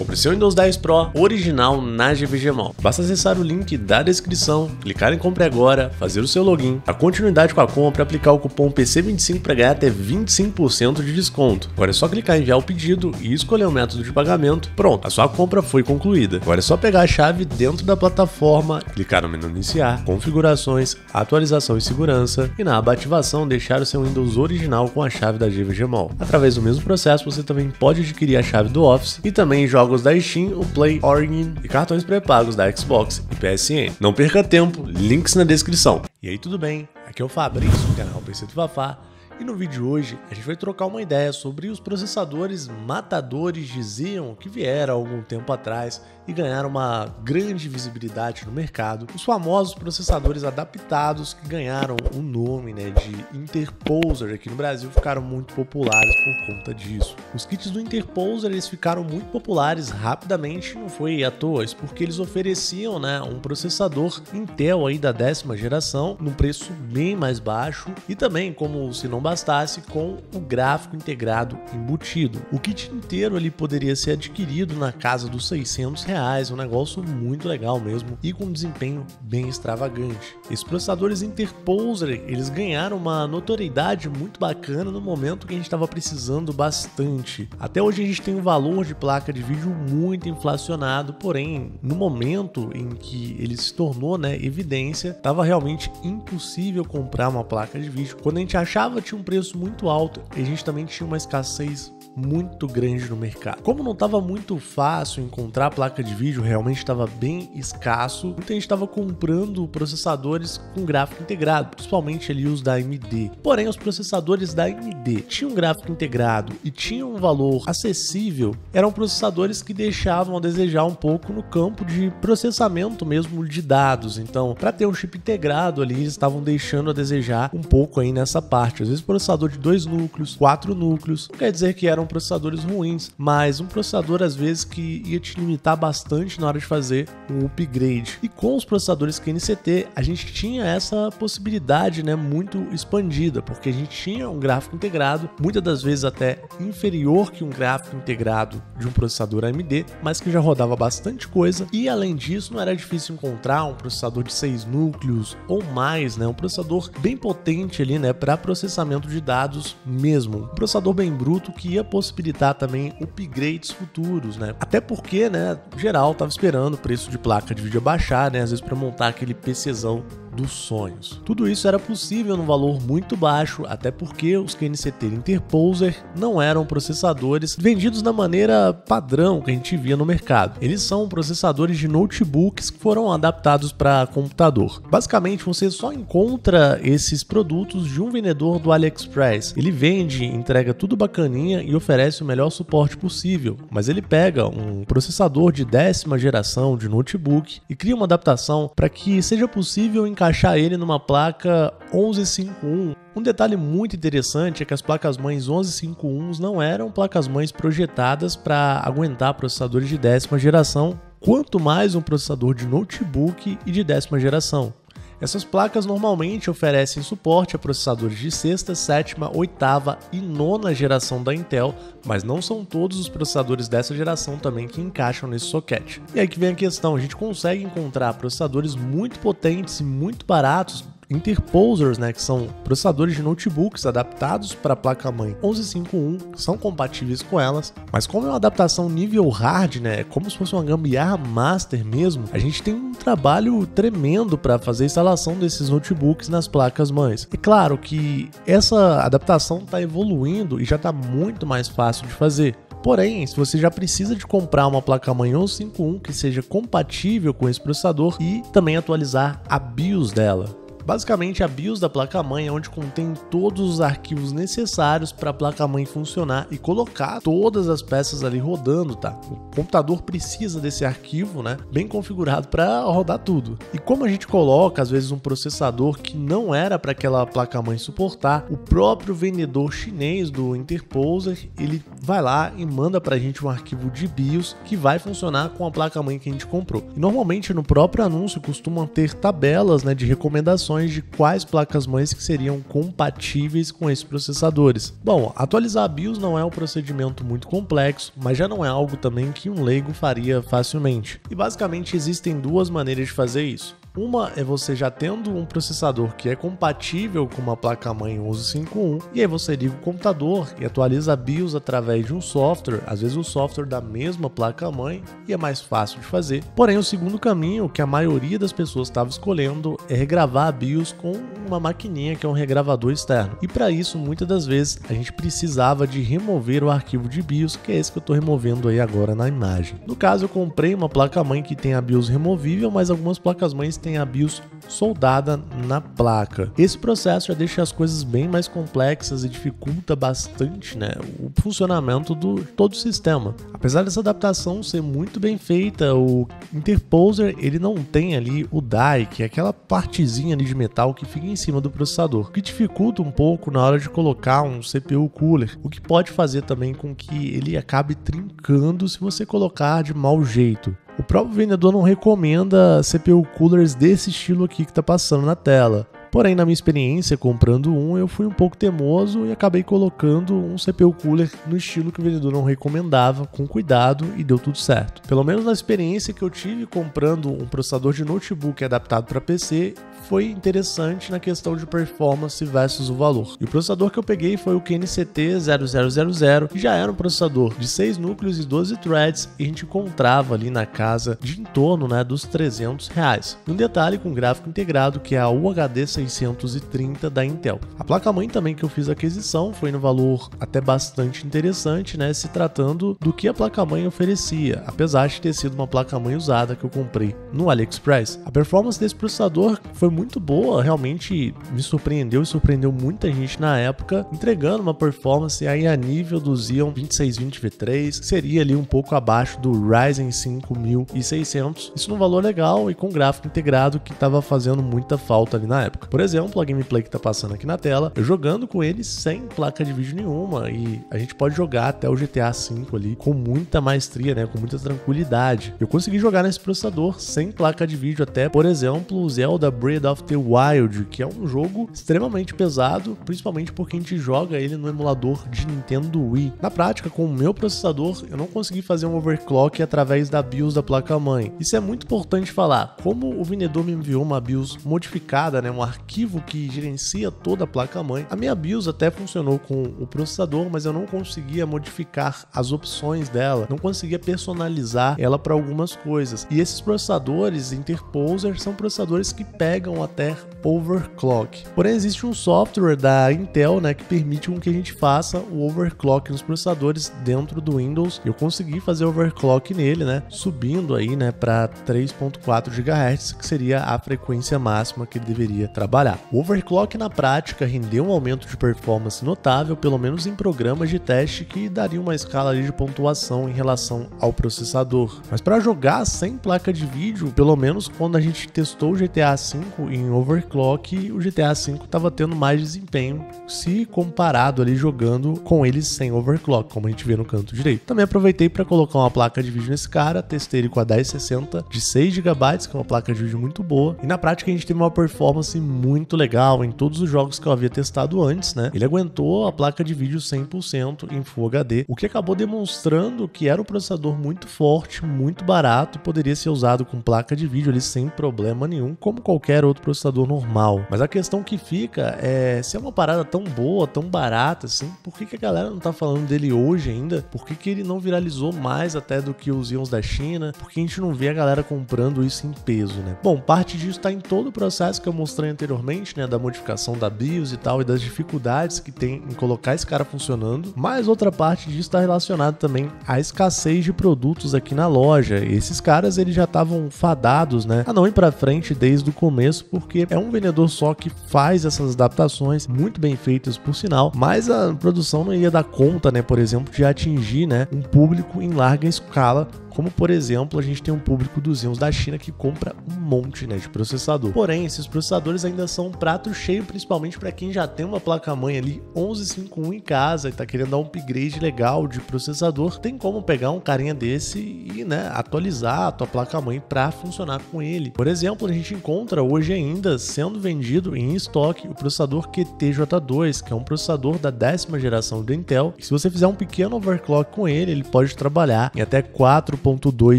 Compre seu Windows 10 Pro original na GVG Mall. Basta acessar o link da descrição, clicar em compre agora, fazer o seu login, a continuidade com a compra, aplicar o cupom PC25 para ganhar até 25% de desconto. Agora é só clicar em enviar o pedido e escolher o método de pagamento. Pronto, a sua compra foi concluída. Agora é só pegar a chave dentro da plataforma, clicar no menu iniciar, configurações, atualização e segurança e na aba ativação deixar o seu Windows original com a chave da GVG Mall. Através do mesmo processo você também pode adquirir a chave do Office e também jogos da Steam, o Play, Origin e cartões pré-pagos da Xbox e PSN. Não perca tempo, links na descrição. E aí, tudo bem? Aqui é o Fabrício do canal PC do Fafá. E no vídeo de hoje a gente vai trocar uma ideia sobre os processadores matadores de Xeon que vieram há algum tempo atrás e ganharam uma grande visibilidade no mercado. Os famosos processadores adaptados que ganharam o nome de Interposer aqui no Brasil ficaram muito populares por conta disso. Os kits do Interposer eles ficaram muito populares rapidamente, não foi à toa, isso porque eles ofereciam um processador Intel aí da 10ª geração num preço bem mais baixo e também, como se não bastasse, com o gráfico integrado embutido. O kit inteiro ele poderia ser adquirido na casa dos R$600, um negócio muito legal mesmo e com um desempenho bem extravagante. Esses processadores Interposer eles ganharam uma notoriedade muito bacana no momento que a gente estava precisando bastante. Até hoje a gente tem um valor de placa de vídeo muito inflacionado, porém no momento em que ele se tornou evidência, estava realmente impossível comprar uma placa de vídeo. Quando a gente achava tinha um preço muito alto e a gente também tinha uma escassez muito grande no mercado. Como não estava muito fácil encontrar placa de vídeo, realmente estava bem escasso, muita gente estava comprando processadores com gráfico integrado, principalmente ali os da AMD. Porém, os processadores da AMD tinham gráfico integrado e tinham um valor acessível, eram processadores que deixavam a desejar um pouco no campo de processamento mesmo de dados. Então, para ter um chip integrado ali, eles estavam deixando a desejar um pouco aí nessa parte. Às vezes processador de 2 núcleos, 4 núcleos, não quer dizer que eram processadores ruins, mas um processador às vezes que ia te limitar bastante na hora de fazer um upgrade. E com os processadores QNCT a gente tinha essa possibilidade muito expandida, porque a gente tinha um gráfico integrado, muitas das vezes até inferior que um gráfico integrado de um processador AMD, mas que já rodava bastante coisa e além disso não era difícil encontrar um processador de 6 núcleos ou mais, um processador bem potente ali para processamento de dados mesmo, um processador bem bruto que ia possibilitar também upgrades futuros, até porque, geral tava esperando o preço de placa de vídeo abaixar, às vezes para montar aquele PCzão dos sonhos. Tudo isso era possível num valor muito baixo, até porque os QNCT Interposer não eram processadores vendidos da maneira padrão que a gente via no mercado. Eles são processadores de notebooks que foram adaptados para computador. Basicamente, você só encontra esses produtos de um vendedor do AliExpress. Ele vende, entrega tudo bacaninha e oferece o melhor suporte possível, mas ele pega um processador de 10ª geração de notebook e cria uma adaptação para que seja possível encaixar ele numa placa 1151. Um detalhe muito interessante é que as placas-mães 1151 não eram placas-mães projetadas para aguentar processadores de 10ª geração, quanto mais um processador de notebook e de 10ª geração. Essas placas normalmente oferecem suporte a processadores de 6ª, 7ª, 8ª e 9ª geração da Intel, mas não são todos os processadores dessa geração também que encaixam nesse socket. E aí que vem a questão, a gente consegue encontrar processadores muito potentes e muito baratos, Interposers, que são processadores de notebooks adaptados para a placa-mãe 1151, são compatíveis com elas, mas como é uma adaptação nível hard, é como se fosse uma gambiarra master mesmo, a gente tem um trabalho tremendo para fazer a instalação desses notebooks nas placas-mães. É claro que essa adaptação está evoluindo e já está muito mais fácil de fazer. Porém, se você já precisa de comprar uma placa-mãe 1151 que seja compatível com esse processador e também atualizar a BIOS dela. Basicamente, a BIOS da placa-mãe é onde contém todos os arquivos necessários para a placa-mãe funcionar e colocar todas as peças ali rodando, tá? O computador precisa desse arquivo, bem configurado para rodar tudo. E como a gente coloca, às vezes, um processador que não era para aquela placa-mãe suportar, o próprio vendedor chinês do Interposer, ele vai lá e manda para a gente um arquivo de BIOS que vai funcionar com a placa-mãe que a gente comprou. E normalmente, no próprio anúncio, costumam ter tabelas, de recomendações informações de quais placas-mães que seriam compatíveis com esses processadores. Bom, atualizar a BIOS não é um procedimento muito complexo, mas já não é algo também que um leigo faria facilmente. E basicamente existem duas maneiras de fazer isso. Uma é você já tendo um processador que é compatível com uma placa-mãe Uzi 51, e aí você liga o computador e atualiza a BIOS através de um software, às vezes o software da mesma placa-mãe, e é mais fácil de fazer. Porém, o segundo caminho que a maioria das pessoas estava escolhendo é regravar a BIOS com uma maquininha que é um regravador externo. E para isso, muitas das vezes, a gente precisava de remover o arquivo de BIOS, que é esse que eu estou removendo aí agora na imagem. No caso, eu comprei uma placa-mãe que tem a BIOS removível, mas algumas placas-mães tem a BIOS soldada na placa. Esse processo já deixa as coisas bem mais complexas e dificulta bastante, né, o funcionamento do todo o sistema. Apesar dessa adaptação ser muito bem feita, o interposer ele não tem ali o die, que é aquela partezinha ali de metal que fica em cima do processador, que dificulta um pouco na hora de colocar um CPU cooler, o que pode fazer também com que ele acabe trincando se você colocar de mau jeito. O próprio vendedor não recomenda CPU coolers desse estilo aqui que está passando na tela. Porém, na minha experiência comprando um, eu fui um pouco teimoso e acabei colocando um CPU cooler no estilo que o vendedor não recomendava, com cuidado, e deu tudo certo. Pelo menos na experiência que eu tive comprando um processador de notebook adaptado para PC, foi interessante na questão de performance versus o valor. E o processador que eu peguei foi o QNCT 0000, que já era um processador de 6 núcleos e 12 threads, e a gente encontrava ali na casa de em torno, né, dos R$300. Um detalhe com gráfico integrado, que é a UHD 630 da Intel. A placa-mãe também que eu fiz a aquisição foi no valor até bastante interessante, né, se tratando do que a placa-mãe oferecia, apesar de ter sido uma placa-mãe usada que eu comprei no AliExpress. A performance desse processador foi muito boa, realmente me surpreendeu e surpreendeu muita gente na época, entregando uma performance aí a nível do Xeon 2620 V3, seria ali um pouco abaixo do Ryzen 5600, isso num valor legal e com gráfico integrado que estava fazendo muita falta ali na época. Por exemplo, a gameplay que está passando aqui na tela, eu jogando com ele sem placa de vídeo nenhuma, e a gente pode jogar até o GTA V ali com muita maestria, né, com muita tranquilidade. Eu consegui jogar nesse processador sem placa de vídeo até, por exemplo, o Zelda Breath of the Wild, que é um jogo extremamente pesado, principalmente porque a gente joga ele no emulador de Nintendo Wii. Na prática, com o meu processador, eu não consegui fazer um overclock através da BIOS da placa-mãe. Isso é muito importante falar. Como o vendedor me enviou uma BIOS modificada, né, um arquivo que gerencia toda a placa-mãe, a minha BIOS até funcionou com o processador, mas eu não conseguia modificar as opções dela, não conseguia personalizar ela para algumas coisas. E esses processadores interposer são processadores que pegam até overclock. Porém, existe um software da Intel, né, que permite com que a gente faça o overclock nos processadores dentro do Windows. Eu consegui fazer overclock nele, né, subindo aí, né, para 3.4 GHz, que seria a frequência máxima que ele deveria trabalhar. O overclock na prática rendeu um aumento de performance notável, pelo menos em programas de teste que daria uma escala ali de pontuação em relação ao processador. Mas para jogar sem placa de vídeo, pelo menos quando a gente testou o GTA V em overclock, o GTA V estava tendo mais desempenho se comparado ali jogando com ele sem overclock, como a gente vê no canto direito. Também aproveitei para colocar uma placa de vídeo nesse cara, testei ele com a 1060 de 6 GB, que é uma placa de vídeo muito boa, e na prática a gente teve uma performance muito legal em todos os jogos que eu havia testado antes, né? Ele aguentou a placa de vídeo 100% em Full HD, o que acabou demonstrando que era um processador muito forte, muito barato, e poderia ser usado com placa de vídeo ali sem problema nenhum, como qualquer outro processador normal. Mas a questão que fica é, se é uma parada tão boa, tão barata assim, por que a galera não tá falando dele hoje ainda? Por que ele não viralizou mais até do que os Xeons da China? Por que a gente não vê a galera comprando isso em peso, né? Bom, parte disso tá em todo o processo que eu mostrei anteriormente, né, da modificação da BIOS e tal, e das dificuldades que tem em colocar esse cara funcionando, mas outra parte disso está relacionada também à escassez de produtos aqui na loja. Esses caras, eles já estavam fadados, né, a não ir pra frente desde o começo, porque é um vendedor só que faz essas adaptações, muito bem feitas por sinal, mas a produção não ia dar conta, né, por exemplo, de atingir, né, um público em larga escala, como por exemplo a gente tem um público dos Xeons da China que compra um monte, né, de processador. Porém, esses processadores ainda são um prato cheio, principalmente para quem já tem uma placa-mãe ali 1151 em casa e tá querendo dar um upgrade legal de processador. Tem como pegar um carinha desse e, né, atualizar a tua placa-mãe para funcionar com ele. Por exemplo, a gente encontra hoje ainda sendo vendido em estoque o processador QTJ2, que é um processador da 10ª geração do Intel. E se você fizer um pequeno overclock com ele pode trabalhar em até 4.2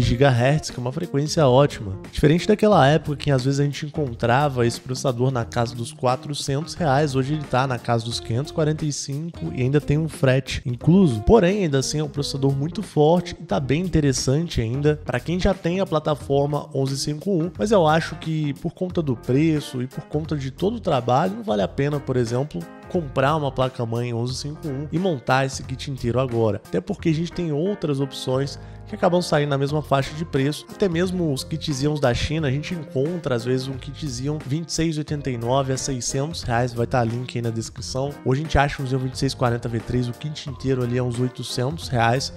GHz, que é uma frequência ótima. Diferente daquela época que às vezes a gente encontrava esse processador na casa dos R$400, hoje ele está na casa dos 545 e ainda tem um frete incluso. Porém, ainda assim é um processador muito forte e está bem interessante ainda para quem já tem a plataforma 1151, mas eu acho que por conta do preço e por conta de todo o trabalho, não vale a pena, por exemplo, comprar uma placa-mãe 1151 e montar esse kit inteiro agora. Até porque a gente tem outras opções que acabam saindo na mesma faixa de preço. Até mesmo os kit Xeons da China, a gente encontra às vezes um kit Xeon 2689 a R$600, vai estar link aí na descrição. Hoje a gente acha um Xeon 2640V3, o kit inteiro ali é uns R$800.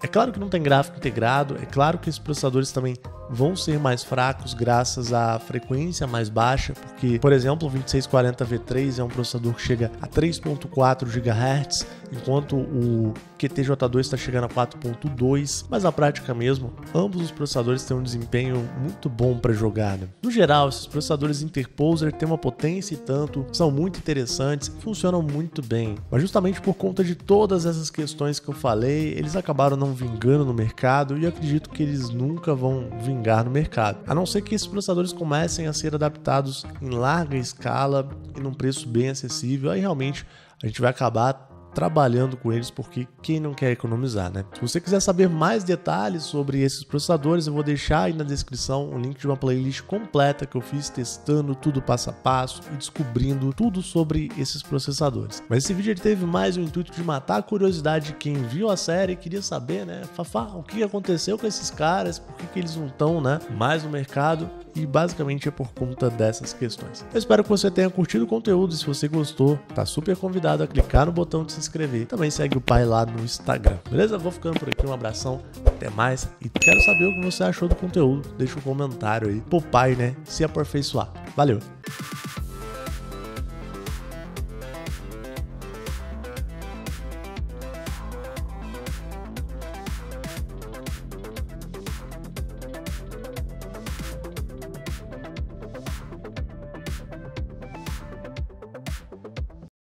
É claro que não tem gráfico integrado, é claro que esses processadores também vão ser mais fracos graças à frequência mais baixa, porque, por exemplo, o 2640V3 é um processador que chega a 3.4 GHz, enquanto o QTJ2 está chegando a 4.2, mas na prática mesmo, ambos os processadores têm um desempenho muito bom para jogar, né? No geral, esses processadores interposer têm uma potência e tanto, são muito interessantes, funcionam muito bem, mas justamente por conta de todas essas questões que eu falei, eles acabaram não vingando no mercado e eu acredito que eles nunca vão vingar no mercado, a não ser que esses processadores comecem a ser adaptados em larga escala e num preço bem acessível, aí realmente a gente vai acabar trabalhando com eles, porque quem não quer economizar, né? Se você quiser saber mais detalhes sobre esses processadores, eu vou deixar aí na descrição um link de uma playlist completa que eu fiz testando tudo passo a passo e descobrindo tudo sobre esses processadores. Mas esse vídeo ele teve mais o intuito de matar a curiosidade de quem viu a série e queria saber, né? Fafá, o que aconteceu com esses caras? Por que eles não estão, né, mais no mercado? E basicamente é por conta dessas questões. Eu espero que você tenha curtido o conteúdo. Se você gostou, tá super convidado a clicar no botão de se inscrever. Também segue o pai lá no Instagram. Beleza? Vou ficando por aqui. Um abração. Até mais. E quero saber o que você achou do conteúdo. Deixa um comentário aí pro pai, né, se aperfeiçoar. Valeu!